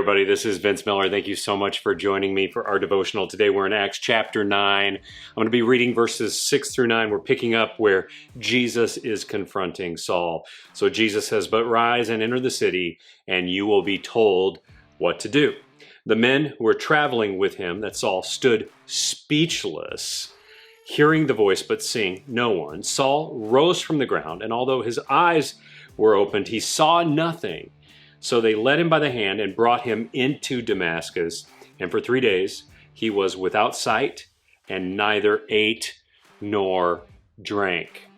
everybody, this is Vince Miller. Thank you so much for joining me for our devotional. Today we're in Acts chapter 9. I'm going to be reading verses 6 through 9. We're picking up where Jesus is confronting Saul. So Jesus says, "But rise and enter the city, and you will be told what to do." The men who were traveling with him, that Saul, stood speechless, hearing the voice but seeing no one. Saul rose from the ground, and although his eyes were opened, he saw nothing. So they led him by the hand and brought him into Damascus. And for 3 days he was without sight and neither ate nor drank.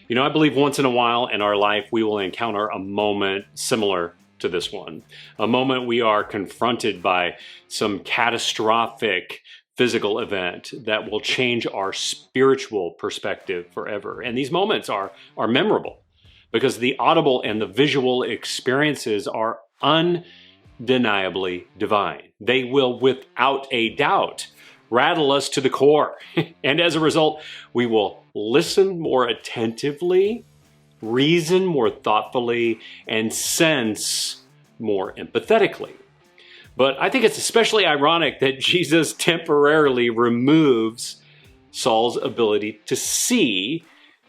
You know, I believe once in a while in our life we will encounter a moment similar to this one. A moment we are confronted by some catastrophic physical event that will change our spiritual perspective forever. And these moments are memorable, because the audible and the visual experiences are undeniably divine. They will, without a doubt, rattle us to the core. And as a result, we will listen more attentively, reason more thoughtfully, and sense more empathetically. But I think it's especially ironic that Jesus temporarily removes Saul's ability to see,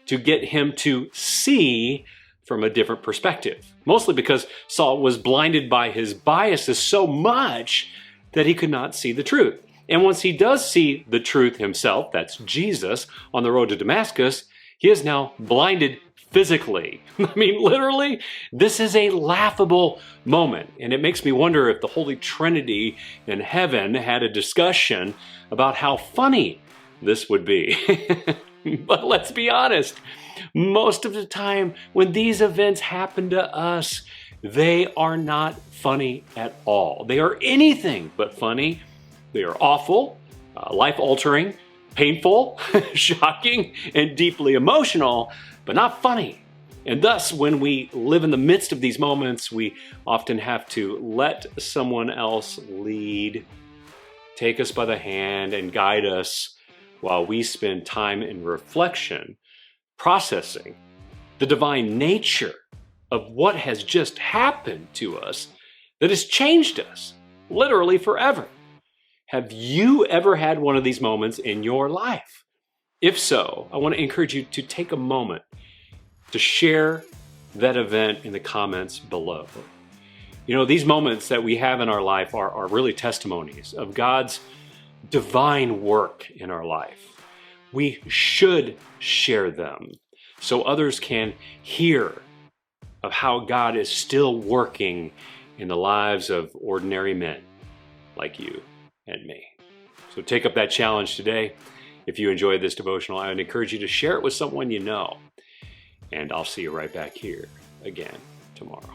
to get him to see from a different perspective. Mostly because Saul was blinded by his biases so much that he could not see the truth. And once he does see the truth himself, that's Jesus, on the road to Damascus, he is now blinded physically. I mean, literally, this is a laughable moment. And it makes me wonder if the Holy Trinity in heaven had a discussion about how funny this would be. But let's be honest, most of the time when these events happen to us, they are not funny at all. They are anything but funny. They are awful, life-altering, painful, shocking, and deeply emotional, but not funny. And thus, when we live in the midst of these moments, we often have to let someone else lead, take us by the hand, and guide us while we spend time in reflection, processing the divine nature of what has just happened to us that has changed us, literally forever. Have you ever had one of these moments in your life? If so, I want to encourage you to take a moment to share that event in the comments below. You know, these moments that we have in our life are really testimonies of God's divine work in our life. We should share them so others can hear of how God is still working in the lives of ordinary men like you and me. So take up that challenge today. If you enjoyed this devotional, I would encourage you to share it with someone you know. And I'll see you right back here again tomorrow.